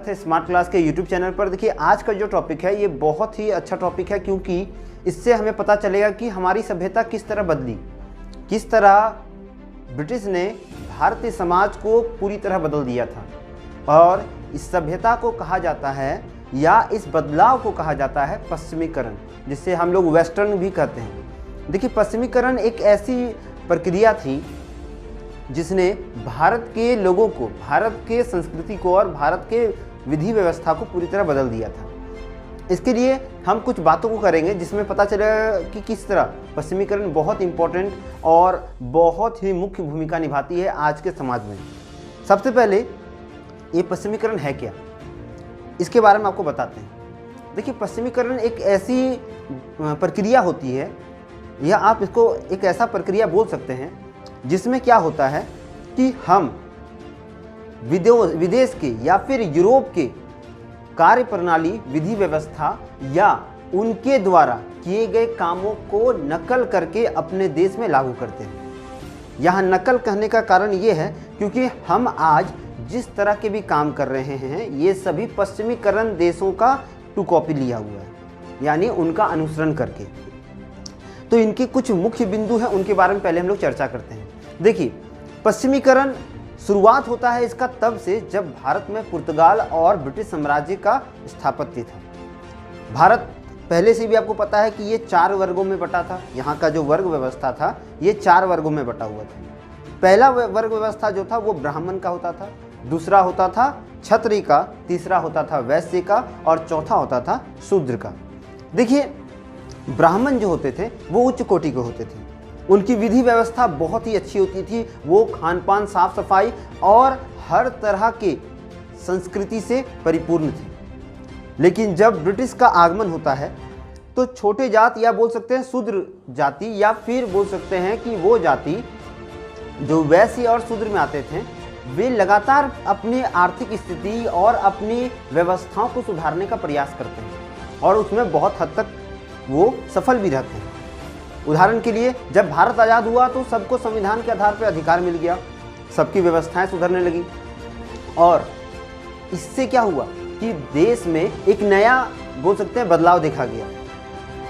स्वागत है smart class के यूट्यूब चैनल पर। देखिए, आज का जो टॉपिक है ये बहुत ही अच्छा टॉपिक है, क्योंकि इससे हमें पता चलेगा कि हमारी सभ्यता किस तरह बदली, किस तरह ब्रिटिश ने भारतीय समाज को पूरी तरह बदल दिया था। और इस सभ्यता को कहा जाता है, या इस बदलाव को कहा जाता है पश्चिमीकरण, जिससे हम लोग वेस्टर्न भी कहते हैं। देखिए, पश्चिमीकरण एक ऐसी प्रक्रिया थी जिसने भारत के लोगों को, भारत के संस्कृति को और भारत के विधि व्यवस्था को पूरी तरह बदल दिया था। इसके लिए हम कुछ बातों को करेंगे जिसमें पता चलेगा कि किस तरह पश्चिमीकरण बहुत इम्पोर्टेंट और बहुत ही मुख्य भूमिका निभाती है आज के समाज में। सबसे पहले ये पश्चिमीकरण है क्या, इसके बारे में आपको बताते हैं। देखिए, पश्चिमीकरण एक ऐसी प्रक्रिया होती है, या आप इसको एक ऐसा प्रक्रिया बोल सकते हैं जिसमें क्या होता है कि हम विदेश के या फिर यूरोप के कार्य प्रणाली, विधि व्यवस्था या उनके द्वारा किए गए कामों को नकल करके अपने देश में लागू करते हैं। यहाँ नकल कहने का कारण ये है क्योंकि हम आज जिस तरह के भी काम कर रहे हैं ये सभी पश्चिमीकरण देशों का टू कॉपी लिया हुआ है, यानी उनका अनुसरण करके। तो इनके कुछ मुख्य बिंदु हैं, उनके बारे में पहले हम लोग चर्चा करते हैं। देखिए, पश्चिमीकरण शुरुआत होता है इसका तब से जब भारत में पुर्तगाल और ब्रिटिश साम्राज्य का स्थापत्य था। भारत पहले से भी आपको पता है कि ये 4 वर्गों में बटा था। यहाँ का जो वर्ग व्यवस्था था ये 4 वर्गों में बटा हुआ था। पहला वर्ग व्यवस्था जो था वो ब्राह्मण का होता था, दूसरा होता था क्षत्रिय का, तीसरा होता था वैश्य का और चौथा होता था शूद्र का। देखिए, ब्राह्मण जो होते थे वो उच्च कोटि के होते थे, उनकी विधि व्यवस्था बहुत ही अच्छी होती थी, वो खान पान, साफ सफाई और हर तरह के संस्कृति से परिपूर्ण थे। लेकिन जब ब्रिटिश का आगमन होता है तो छोटे जात, या बोल सकते हैं शूद्र जाति, या फिर बोल सकते हैं कि वो जाति जो वैश्य और शूद्र में आते थे, वे लगातार अपनी आर्थिक स्थिति और अपनी व्यवस्थाओं को सुधारने का प्रयास करते हैं और उसमें बहुत हद तक वो सफल भी रहते हैं। उदाहरण के लिए, जब भारत आज़ाद हुआ तो सबको संविधान के आधार पर अधिकार मिल गया, सबकी व्यवस्थाएं सुधरने लगी, और इससे क्या हुआ कि देश में एक नया, बोल सकते हैं, बदलाव देखा गया।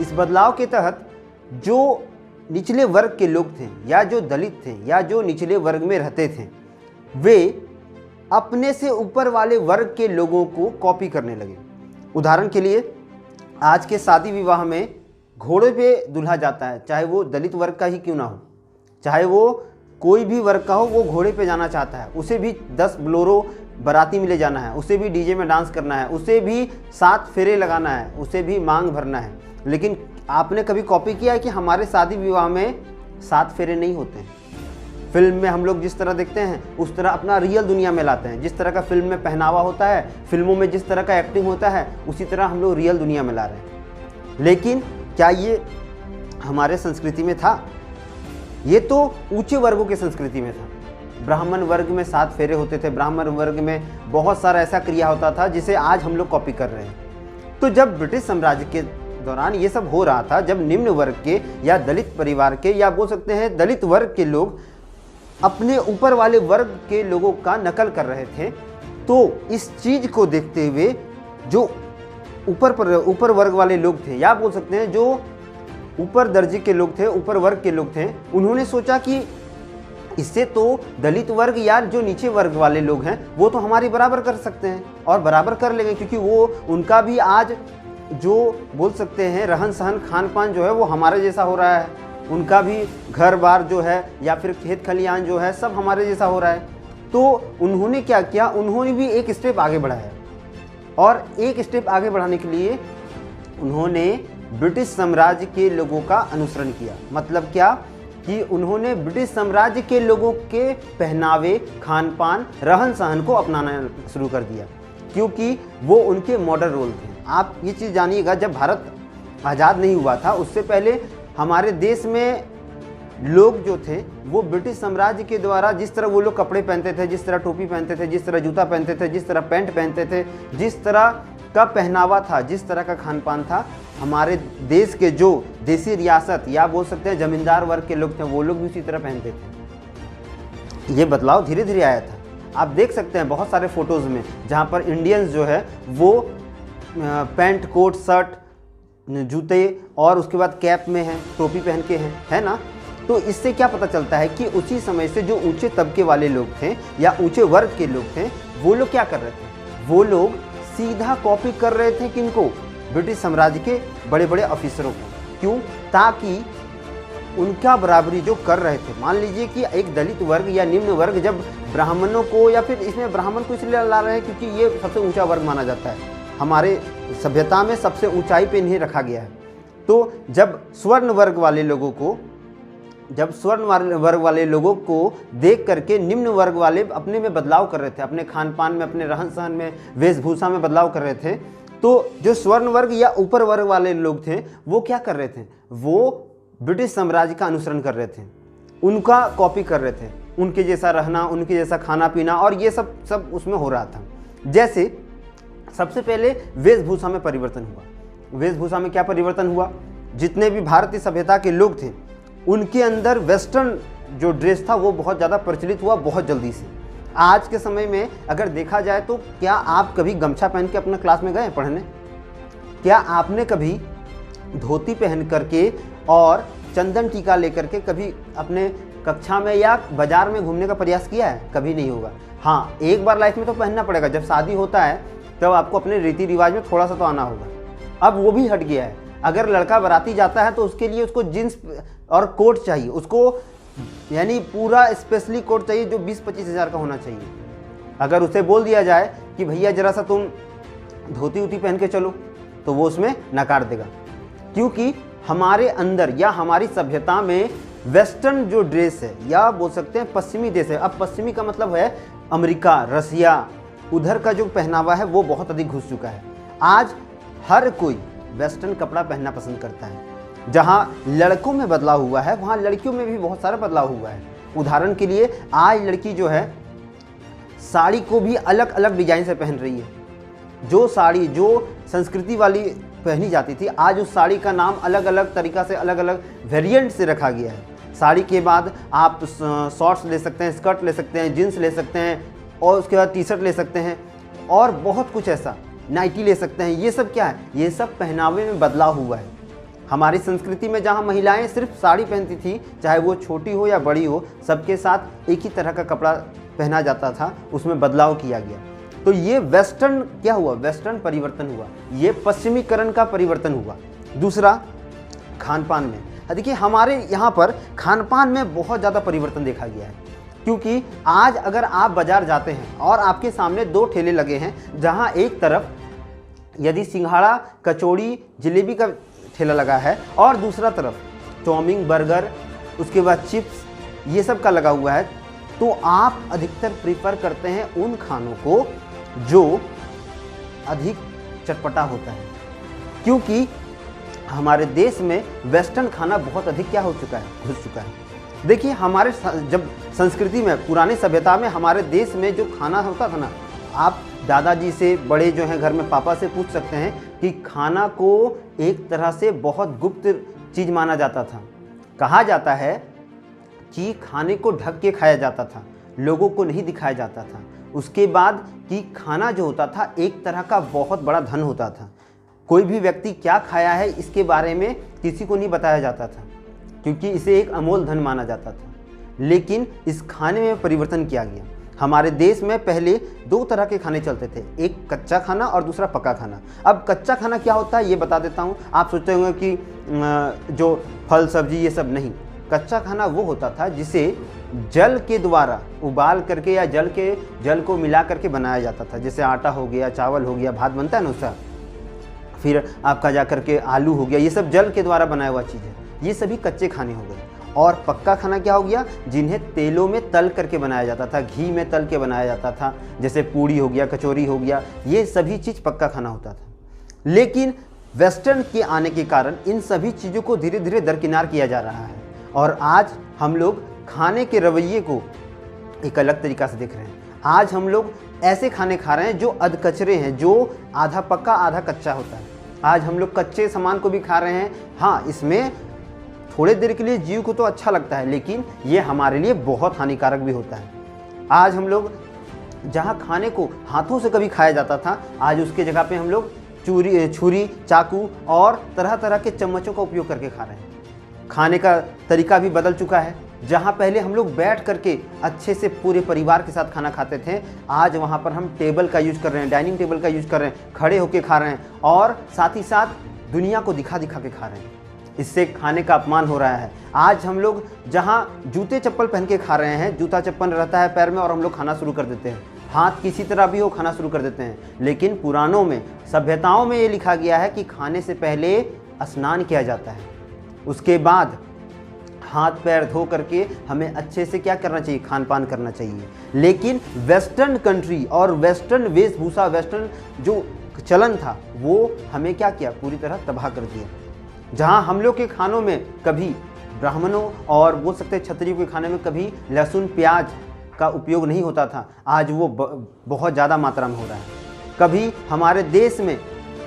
इस बदलाव के तहत जो निचले वर्ग के लोग थे, या जो दलित थे, या जो निचले वर्ग में रहते थे, वे अपने से ऊपर वाले वर्ग के लोगों को कॉपी करने लगे। उदाहरण के लिए, आज के शादी विवाह में घोड़े पे दूल्हा जाता है, चाहे वो दलित वर्ग का ही क्यों ना हो, चाहे वो कोई भी वर्ग का हो, वो घोड़े पे जाना चाहता है। उसे भी 10 बोलेरो बाराती में ले जाना है, उसे भी डीजे में डांस करना है, उसे भी 7 फेरे लगाना है, उसे भी मांग भरना है। लेकिन आपने कभी कॉपी किया है कि हमारे शादी विवाह में 7 फेरे नहीं होते हैं। फिल्म में हम लोग जिस तरह देखते हैं उस तरह अपना रियल दुनिया में लाते हैं। जिस तरह का फिल्म में पहनावा होता है, फिल्मों में जिस तरह का एक्टिंग होता है, उसी तरह हम लोग रियल दुनिया में ला रहे हैं। लेकिन क्या ये हमारे संस्कृति में था? ये तो ऊंचे वर्गों के संस्कृति में था। ब्राह्मण वर्ग में 7 फेरे होते थे, ब्राह्मण वर्ग में बहुत सारा ऐसा क्रिया होता था जिसे आज हम लोग कॉपी कर रहे हैं। तो जब ब्रिटिश साम्राज्य के दौरान ये सब हो रहा था, जब निम्न वर्ग के या दलित परिवार के, या बोल सकते हैं दलित वर्ग के लोग अपने ऊपर वाले वर्ग के लोगों का नकल कर रहे थे, तो इस चीज को देखते हुए जो ऊपर वर्ग वाले लोग थे, या बोल सकते हैं जो ऊपर दर्जे के लोग थे, ऊपर वर्ग के लोग थे, उन्होंने सोचा कि इससे तो दलित वर्ग या जो नीचे वर्ग वाले लोग हैं वो तो हमारी बराबर कर सकते हैं और बराबर कर लेंगे, क्योंकि वो उनका भी आज जो बोल सकते हैं रहन सहन, खान पान जो है वो हमारे जैसा हो रहा है, उनका भी घर बार जो है या फिर खेत खलियान जो है सब हमारे जैसा हो रहा है। तो उन्होंने क्या किया, उन्होंने भी एक स्टेप आगे बढ़ाया, और एक स्टेप आगे बढ़ाने के लिए उन्होंने ब्रिटिश साम्राज्य के लोगों का अनुसरण किया। मतलब क्या कि उन्होंने ब्रिटिश साम्राज्य के लोगों के पहनावे, खान पान, रहन सहन को अपनाना शुरू कर दिया, क्योंकि वो उनके मॉडल रोल थे। आप ये चीज़ जानिएगा, जब भारत आज़ाद नहीं हुआ था उससे पहले हमारे देश में लोग जो थे वो ब्रिटिश साम्राज्य के द्वारा जिस तरह वो लोग कपड़े पहनते थे, जिस तरह टोपी पहनते थे, जिस तरह जूता पहनते थे, जिस तरह पैंट पहनते थे, जिस तरह का पहनावा था, जिस तरह का खान पान था, हमारे देश के जो देसी रियासत या बोल सकते हैं जमींदार वर्ग के लोग थे वो लोग भी उसी तरह पहनते थे। ये बदलाव धीरे धीरे आया था। आप देख सकते हैं बहुत सारे फोटोज़ में जहाँ पर इंडियंस जो है वो पैंट कोट शर्ट जूते और उसके बाद कैप में हैं, टोपी पहन के हैं, है ना। तो इससे क्या पता चलता है कि उसी समय से जो ऊंचे तबके वाले लोग थे या ऊंचे वर्ग के लोग थे, वो लोग क्या कर रहे थे, वो लोग सीधा कॉपी कर रहे थे किनको, ब्रिटिश साम्राज्य के बड़े बड़े ऑफिसरों को। क्यों? ताकि उनका बराबरी जो कर रहे थे, मान लीजिए कि एक दलित वर्ग या निम्न वर्ग जब ब्राह्मणों को, या फिर इसमें ब्राह्मण को इसलिए ला रहे हैं क्योंकि ये सबसे ऊंचा वर्ग माना जाता है, हमारे सभ्यता में सबसे ऊंचाई पे इन्हें रखा गया है। तो जब स्वर्ण वर्ग वाले लोगों को देख करके निम्न वर्ग वाले अपने में बदलाव कर रहे थे, अपने खान पान में, अपने रहन सहन में, वेशभूषा में बदलाव कर रहे थे, तो जो स्वर्ण वर्ग या ऊपर वर्ग वाले लोग थे वो क्या कर रहे थे, वो ब्रिटिश साम्राज्य का अनुसरण कर रहे थे, उनका कॉपी कर रहे थे, उनके जैसा रहना, उनके जैसा खाना पीना, और ये सब उसमें हो रहा था। जैसे सबसे पहले वेशभूषा में परिवर्तन हुआ। वेशभूषा में क्या परिवर्तन हुआ, जितने भी भारतीय सभ्यता के लोग थे उनके अंदर वेस्टर्न जो ड्रेस था वो बहुत ज़्यादा प्रचलित हुआ बहुत जल्दी से। आज के समय में अगर देखा जाए तो क्या आप कभी गमछा पहन के अपना क्लास में गए पढ़ने? क्या आपने कभी धोती पहन करके और चंदन टीका लेकर के कभी अपने कक्षा में या बाजार में घूमने का प्रयास किया है? कभी नहीं होगा। हाँ, एक बार लाइफ में तो पहनना पड़ेगा, जब शादी होता है तब आपको अपने रीति रिवाज में थोड़ा सा तो आना होगा। अब वो भी हट गया है। अगर लड़का बाराती जाता है तो उसके लिए उसको जीन्स और कोट चाहिए, उसको यानी पूरा स्पेशली कोट चाहिए जो 20-25 हज़ार का होना चाहिए। अगर उसे बोल दिया जाए कि भैया जरा सा तुम धोती उती पहन के चलो, तो वो उसमें नकार देगा, क्योंकि हमारे अंदर या हमारी सभ्यता में वेस्टर्न जो ड्रेस है, या बोल सकते हैं पश्चिमी देश है, अब पश्चिमी का मतलब है अमेरिका, रसिया, उधर का जो पहनावा है वो बहुत अधिक घुस चुका है। आज हर कोई वेस्टर्न कपड़ा पहनना पसंद करता है। जहाँ लड़कों में बदलाव हुआ है वहाँ लड़कियों में भी बहुत सारा बदलाव हुआ है। उदाहरण के लिए आज लड़की जो है साड़ी को भी अलग अलग डिजाइन से पहन रही है। जो साड़ी जो संस्कृति वाली पहनी जाती थी, आज उस साड़ी का नाम अलग अलग तरीक़ा से, अलग अलग वेरिएंट से रखा गया है। साड़ी के बाद आप शॉर्ट्स ले सकते हैं, स्कर्ट ले सकते हैं, जीन्स ले सकते हैं, और उसके बाद टी शर्ट ले सकते हैं, और बहुत कुछ ऐसा, नाइटी ले सकते हैं। ये सब क्या है? ये सब पहनावे में बदलाव हुआ है। हमारी संस्कृति में जहाँ महिलाएं सिर्फ साड़ी पहनती थी, चाहे वो छोटी हो या बड़ी हो, सबके साथ एक ही तरह का कपड़ा पहना जाता था, उसमें बदलाव किया गया। तो ये वेस्टर्न क्या हुआ? वेस्टर्न परिवर्तन हुआ, ये पश्चिमीकरण का परिवर्तन हुआ। दूसरा, खान पान में, देखिए हमारे यहाँ पर खान पान में बहुत ज़्यादा परिवर्तन देखा गया है, क्योंकि आज अगर आप बाज़ार जाते हैं और आपके सामने दो ठेले लगे हैं, जहाँ एक तरफ यदि सिंघाड़ा, कचौड़ी, जलेबी का ठेला लगा है और दूसरा तरफ चाउमीन, बर्गर, उसके बाद चिप्स, ये सब का लगा हुआ है, तो आप अधिकतर प्रीफर करते हैं उन खानों को जो अधिक चटपटा होता है, क्योंकि हमारे देश में वेस्टर्न खाना बहुत अधिक क्या हो चुका है, घुस चुका है। देखिए हमारे जब संस्कृति में, पुरानी सभ्यता में हमारे देश में जो खाना होता था ना, आप दादाजी से, बड़े जो हैं घर में पापा से पूछ सकते हैं कि खाना को एक तरह से बहुत गुप्त चीज़ माना जाता था। कहा जाता है कि खाने को ढक के खाया जाता था, लोगों को नहीं दिखाया जाता था। उसके बाद कि खाना जो होता था एक तरह का बहुत बड़ा धन होता था। कोई भी व्यक्ति क्या खाया है इसके बारे में किसी को नहीं बताया जाता था, क्योंकि इसे एक अमोल धन माना जाता था। लेकिन इस खाने में परिवर्तन किया गया। हमारे देश में पहले दो तरह के खाने चलते थे, एक कच्चा खाना और दूसरा पका खाना। अब कच्चा खाना क्या होता है ये बता देता हूँ। आप सोचते होंगे कि जो फल सब्जी ये सब, नहीं। कच्चा खाना वो होता था जिसे जल के द्वारा उबाल करके या जल को मिला करके बनाया जाता था। जैसे आटा हो गया, चावल हो गया, भात बनता है ना उसका, फिर आपका जा करके आलू हो गया, ये सब जल के द्वारा बनाया हुआ चीज़ है। ये सभी कच्चे खाने हो गए। और पक्का खाना क्या हो गया? जिन्हें तेलों में तल करके बनाया जाता था, घी में तल के बनाया जाता था, जैसे पूड़ी हो गया, कचौरी हो गया, ये सभी चीज़ पक्का खाना होता था। लेकिन वेस्टर्न के आने के कारण इन सभी चीज़ों को धीरे धीरे दरकिनार किया जा रहा है, और आज हम लोग खाने के रवैये को एक अलग तरीक़ा से देख रहे हैं। आज हम लोग ऐसे खाने खा रहे हैं जो अधकचरे हैं, जो आधा पक्का आधा कच्चा होता है। आज हम लोग कच्चे सामान को भी खा रहे हैं। हाँ, इसमें थोड़े देर के लिए जीव को तो अच्छा लगता है, लेकिन ये हमारे लिए बहुत हानिकारक भी होता है। आज हम लोग जहाँ खाने को हाथों से कभी खाया जाता था, आज उसके जगह पे हम लोग छुरी, चाकू और तरह तरह के चम्मचों का उपयोग करके खा रहे हैं। खाने का तरीका भी बदल चुका है। जहाँ पहले हम लोग बैठ करके अच्छे से पूरे परिवार के साथ खाना खाते थे, आज वहाँ पर हम टेबल का यूज़ कर रहे हैं, डाइनिंग टेबल का यूज़ कर रहे हैं, खड़े होकर खा रहे हैं और साथ ही साथ दुनिया को दिखा दिखा के खा रहे हैं। इससे खाने का अपमान हो रहा है। आज हम लोग जहाँ जूते चप्पल पहन के खा रहे हैं, जूता चप्पल रहता है पैर में और हम लोग खाना शुरू कर देते हैं, हाथ किसी तरह भी हो खाना शुरू कर देते हैं। लेकिन पुरानों में, सभ्यताओं में ये लिखा गया है कि खाने से पहले स्नान किया जाता है, उसके बाद हाथ पैर धो करके हमें अच्छे से क्या करना चाहिए, खान पान करना चाहिए। लेकिन वेस्टर्न कंट्री और वेस्टर्न वेशभूषा, वेस्टर्न जो चलन था, वो हमें क्या किया, पूरी तरह तबाह कर दिया। जहाँ हम लोग के खानों में कभी ब्राह्मणों और बोल सकते हैं क्षत्रियों के खाने में कभी लहसुन प्याज का उपयोग नहीं होता था, आज वो बहुत ज़्यादा मात्रा में हो रहा है। कभी हमारे देश में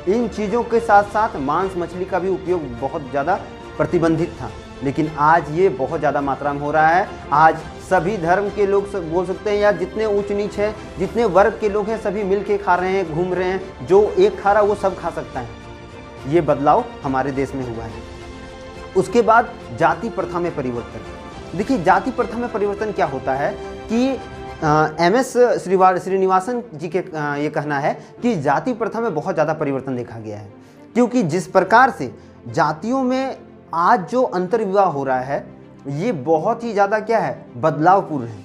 इन चीज़ों के साथ साथ मांस मछली का भी उपयोग बहुत ज़्यादा प्रतिबंधित था, लेकिन आज ये बहुत ज़्यादा मात्रा में हो रहा है। आज सभी धर्म के लोग बोल सकते हैं, या जितने ऊंच नीच है, जितने वर्ग के लोग हैं, सभी मिल के खा रहे हैं, घूम रहे हैं। जो एक खा रहा वो सब खा सकता है। ये बदलाव हमारे देश में हुआ है। उसके बाद जाति प्रथा में परिवर्तन। देखिए, जाति प्रथा में परिवर्तन क्या होता है कि MS श्रीनिवासन जी के ये कहना है कि जाति प्रथा में बहुत ज़्यादा परिवर्तन देखा गया है, क्योंकि जिस प्रकार से जातियों में आज जो अंतर्विवाह हो रहा है, ये बहुत ही ज़्यादा क्या है, बदलावपूर्ण है।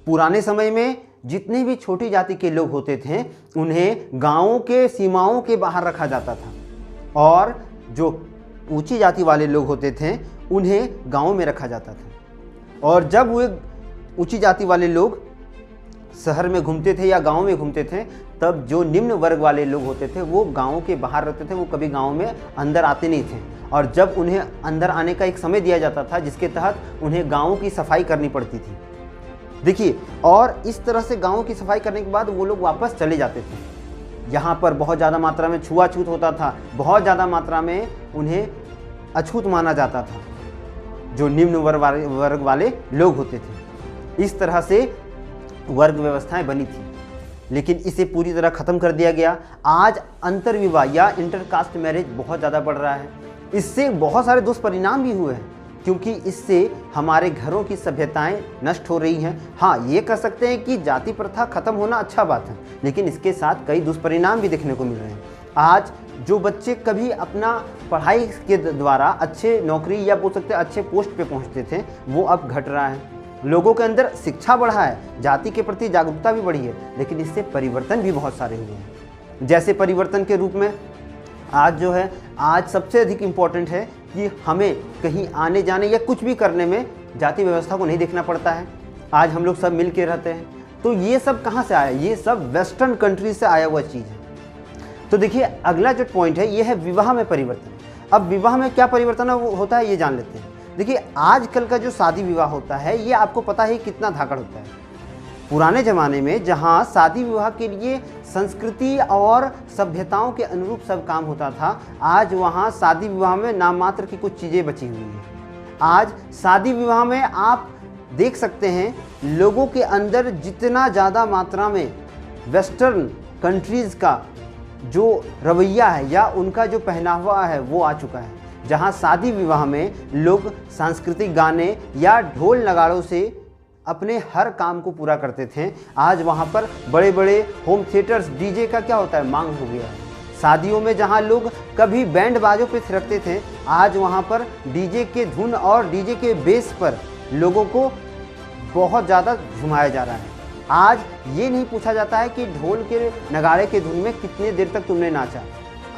पुराने समय में जितने भी छोटी जाति के लोग होते थे, उन्हें गाँवों के सीमाओं के बाहर रखा जाता था, और जो ऊंची जाति वाले लोग होते थे उन्हें गाँव में रखा जाता था। और जब वे ऊंची जाति वाले लोग शहर में घूमते थे या गांव में घूमते थे, तब जो निम्न वर्ग वाले लोग होते थे वो गाँव के बाहर रहते थे, वो कभी गाँव में अंदर आते नहीं थे। और जब उन्हें अंदर आने का एक समय दिया जाता था, जिसके तहत उन्हें गाँव की सफाई करनी पड़ती थी। देखिए, और इस तरह से गाँव की सफाई करने के बाद वो लोग वापस चले जाते थे। यहाँ पर बहुत ज़्यादा मात्रा में छुआछूत होता था, बहुत ज़्यादा मात्रा में उन्हें अछूत माना जाता था, जो निम्न वर्ग वाले लोग होते थे। इस तरह से वर्ग व्यवस्थाएं बनी थी, लेकिन इसे पूरी तरह ख़त्म कर दिया गया। आज अंतर्विवाह या इंटरकास्ट मैरिज बहुत ज़्यादा बढ़ रहा है। इससे बहुत सारे दुष्परिणाम भी हुए हैं, क्योंकि इससे हमारे घरों की सभ्यताएं नष्ट हो रही हैं। हाँ, ये कह सकते हैं कि जाति प्रथा खत्म होना अच्छा बात है, लेकिन इसके साथ कई दुष्परिणाम भी देखने को मिल रहे हैं। आज जो बच्चे कभी अपना पढ़ाई के द्वारा अच्छे नौकरी या बोल सकते हैं अच्छे पोस्ट पे पहुंचते थे, वो अब घट रहा है। लोगों के अंदर शिक्षा बढ़ा है, जाति के प्रति जागरूकता भी बढ़ी है, लेकिन इससे परिवर्तन भी बहुत सारे हुए हैं। जैसे परिवर्तन के रूप में आज जो है, आज सबसे अधिक इम्पोर्टेंट है कि हमें कहीं आने जाने या कुछ भी करने में जाति व्यवस्था को नहीं देखना पड़ता है। आज हम लोग सब मिल के रहते हैं। तो ये सब कहाँ से आया? ये सब वेस्टर्न कंट्री से आया हुआ चीज़ है। तो देखिए, अगला जो पॉइंट है ये है विवाह में परिवर्तन। अब विवाह में क्या परिवर्तन होता है ये जान लेते हैं। देखिए, आजकल का जो शादी विवाह होता है, ये आपको पता है कितना धाकड़ होता है। पुराने ज़माने में जहाँ शादी विवाह के लिए संस्कृति और सभ्यताओं के अनुरूप सब काम होता था, आज वहाँ शादी विवाह में नाम मात्र की कुछ चीज़ें बची हुई हैं। आज शादी विवाह में आप देख सकते हैं लोगों के अंदर जितना ज़्यादा मात्रा में वेस्टर्न कंट्रीज़ का जो रवैया है या उनका जो पहनावा है वो आ चुका है। जहाँ शादी विवाह में लोग सांस्कृतिक गाने या ढोल नगाड़ों से अपने हर काम को पूरा करते थे, आज वहाँ पर बड़े बड़े होम थिएटर्स, डीजे का क्या होता है, मांग हो गया है। शादियों में जहाँ लोग कभी बैंड बाजों पे थिरकते थे, आज वहाँ पर डीजे के धुन और डीजे के बेस पर लोगों को बहुत ज़्यादा झुमाया जा रहा है। आज ये नहीं पूछा जाता है कि ढोल के नगाड़े के धुन में कितने देर तक तुमने नाचा।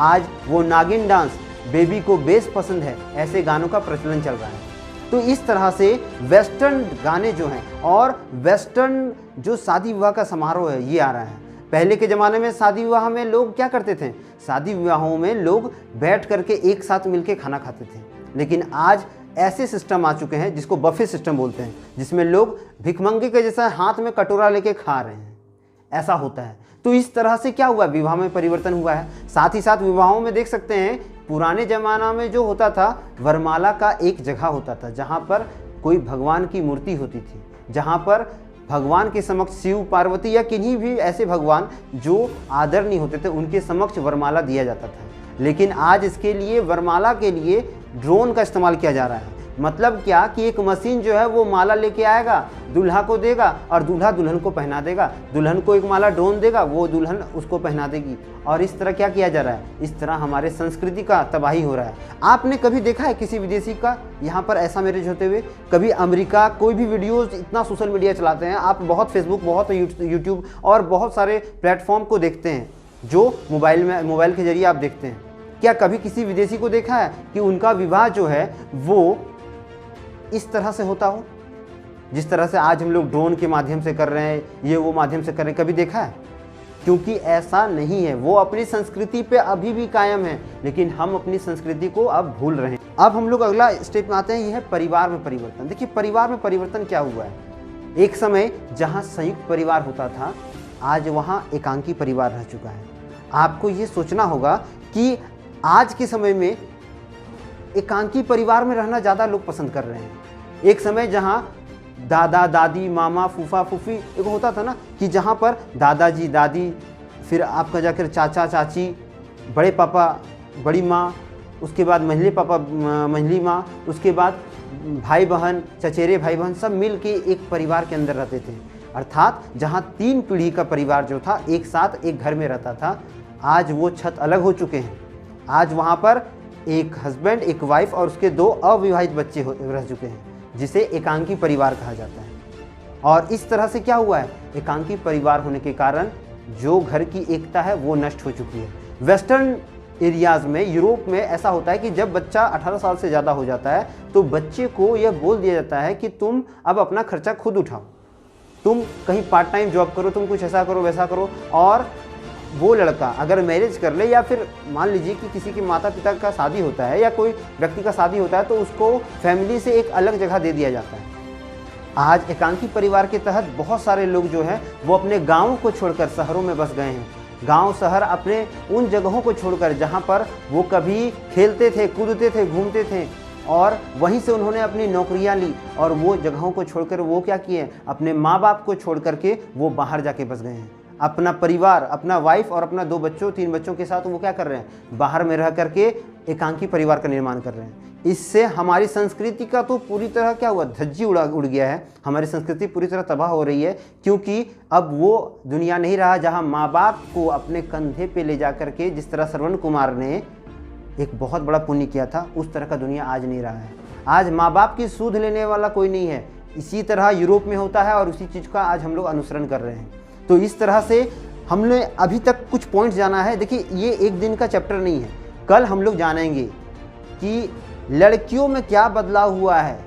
आज वो नागिन डांस, बेबी को बेस पसंद है, ऐसे गानों का प्रचलन चल रहा है। तो इस तरह से वेस्टर्न गाने जो हैं और वेस्टर्न जो शादी विवाह का समारोह है ये आ रहा है। पहले के ज़माने में शादी विवाह में लोग क्या करते थे? शादी विवाहों में लोग बैठ करके एक साथ मिलके खाना खाते थे, लेकिन आज ऐसे सिस्टम आ चुके हैं जिसको बफे सिस्टम बोलते हैं, जिसमें लोग भिखमंगे के जैसा हाथ में कटोरा लेके खा रहे हैं, ऐसा होता है। तो इस तरह से क्या हुआ, विवाह में परिवर्तन हुआ है। साथ ही साथ विवाहों में देख सकते हैं, पुराने ज़माना में जो होता था, वरमाला का एक जगह होता था जहाँ पर कोई भगवान की मूर्ति होती थी, जहाँ पर भगवान के समक्ष शिव, पार्वती या किन्हीं भी ऐसे भगवान जो आदरणीय होते थे उनके समक्ष वरमाला दिया जाता था। लेकिन आज इसके लिए, वरमाला के लिए ड्रोन का इस्तेमाल किया जा रहा है। मतलब क्या कि एक मशीन जो है वो माला लेके आएगा, दूल्हा को देगा और दूल्हा दुल्हन को पहना देगा। दुल्हन को एक माला ड्रोन देगा, वो दुल्हन उसको पहना देगी। और इस तरह क्या किया जा रहा है? इस तरह हमारे संस्कृति का तबाही हो रहा है। आपने कभी देखा है किसी विदेशी का यहाँ पर ऐसा मैरिज होते हुए? कभी अमेरिका, कोई भी वीडियोज़, इतना सोशल मीडिया चलाते हैं आप, बहुत फेसबुक, बहुत यूट्यूब और बहुत सारे प्लेटफॉर्म को देखते हैं जो मोबाइल के जरिए आप देखते हैं। क्या कभी किसी विदेशी को देखा है कि उनका विवाह जो है वो इस तरह से होता हो, जिस तरह से आज हम लोग ड्रोन के माध्यम से कर रहे हैं, ये वो माध्यम से कर रहे हैं? कभी देखा है? क्योंकि ऐसा नहीं है। वो अपनी संस्कृति पे अभी भी कायम है, लेकिन हम अपनी संस्कृति को अब भूल रहे हैं। अब हम लोग अगला स्टेप में आते हैं, यह है परिवार में परिवर्तन। देखिए, परिवार में परिवर्तन क्या हुआ है? एक समय जहाँ संयुक्त परिवार होता था, आज वहाँ एकांकी परिवार रह चुका है। आपको ये सोचना होगा कि आज के समय में एकांकी परिवार में रहना ज़्यादा लोग पसंद कर रहे हैं। एक समय जहाँ दादा दादी, मामा, फूफा फूफी एक होता था ना, कि जहाँ पर दादाजी दादी, फिर आपका जाकर चाचा चाची, बड़े पापा बड़ी माँ, उसके बाद महिला पापा महिला माँ, उसके बाद भाई बहन, चचेरे भाई बहन सब मिल के एक परिवार के अंदर रहते थे। अर्थात जहाँ 3 पीढ़ी का परिवार जो था एक साथ एक घर में रहता था, आज वो छत अलग हो चुके हैं। आज वहाँ पर एक हस्बैंड, एक वाइफ और उसके 2 अविवाहित बच्चे रह चुके हैं, जिसे एकांकी परिवार कहा जाता है। और इस तरह से क्या हुआ है? एकांकी परिवार होने के कारण जो घर की एकता है वो नष्ट हो चुकी है। वेस्टर्न एरियाज़ में, यूरोप में ऐसा होता है कि जब बच्चा 18 साल से ज़्यादा हो जाता है तो बच्चे को यह बोल दिया जाता है कि तुम अब अपना खर्चा खुद उठाओ, तुम कहीं पार्ट टाइम जॉब करो, तुम कुछ ऐसा करो वैसा करो। और वो लड़का अगर मैरिज कर ले, या फिर मान लीजिए कि किसी के माता पिता का शादी होता है या कोई व्यक्ति का शादी होता है, तो उसको फैमिली से एक अलग जगह दे दिया जाता है। आज एकांकी परिवार के तहत बहुत सारे लोग जो हैं वो अपने गाँव को छोड़कर शहरों में बस गए हैं। गांव शहर अपने उन जगहों को छोड़कर जहां पर वो कभी खेलते थे, कूदते थे, घूमते थे, और वहीं से उन्होंने अपनी नौकरियां ली। और वो जगहों को छोड़कर वो क्या किए? अपने माँ बाप को छोड़ करके वो बाहर जाके बस गए हैं। अपना परिवार, अपना वाइफ और अपना 2 बच्चों 3 बच्चों के साथ वो क्या कर रहे हैं? बाहर में रह करके एकांकी परिवार का निर्माण कर रहे हैं। इससे हमारी संस्कृति का तो पूरी तरह क्या हुआ? धज्जी उड़ गया है। हमारी संस्कृति पूरी तरह तबाह हो रही है, क्योंकि अब वो दुनिया नहीं रहा जहां माँ बाप को अपने कंधे पे ले जा करके, जिस तरह श्रवण कुमार ने एक बहुत बड़ा पुण्य किया था, उस तरह का दुनिया आज नहीं रहा है। आज माँ बाप की सूद लेने वाला कोई नहीं है। इसी तरह यूरोप में होता है और उसी चीज़ का आज हम लोग अनुसरण कर रहे हैं। तो इस तरह से हमने अभी तक कुछ पॉइंट जाना है। देखिए, ये एक दिन का चैप्टर नहीं है। कल हम लोग जानेंगे कि लड़कियों में क्या बदलाव हुआ है।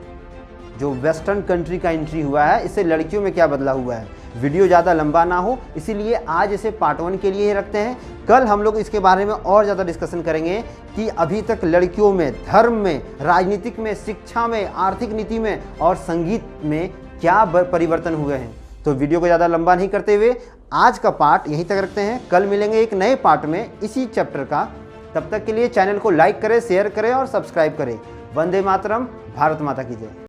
जो वेस्टर्न कंट्री का एंट्री हुआ है, इससे लड़कियों में क्या बदलाव हुआ है। वीडियो ज़्यादा लंबा ना हो, इसीलिए आज इसे पार्ट 1 के लिए ही रखते हैं। कल हम लोग इसके बारे में और ज़्यादा डिस्कशन करेंगे कि अभी तक लड़कियों में, धर्म में, राजनीतिक में, शिक्षा में, आर्थिक नीति में और संगीत में क्या परिवर्तन हुए हैं। तो वीडियो को ज़्यादा लंबा नहीं करते हुए आज का पार्ट यहीं तक रखते हैं। कल मिलेंगे एक नए पार्ट में इसी चैप्टर का। तब तक के लिए चैनल को लाइक करें, शेयर करें और सब्सक्राइब करें। वंदे मातरम। भारत माता की जय।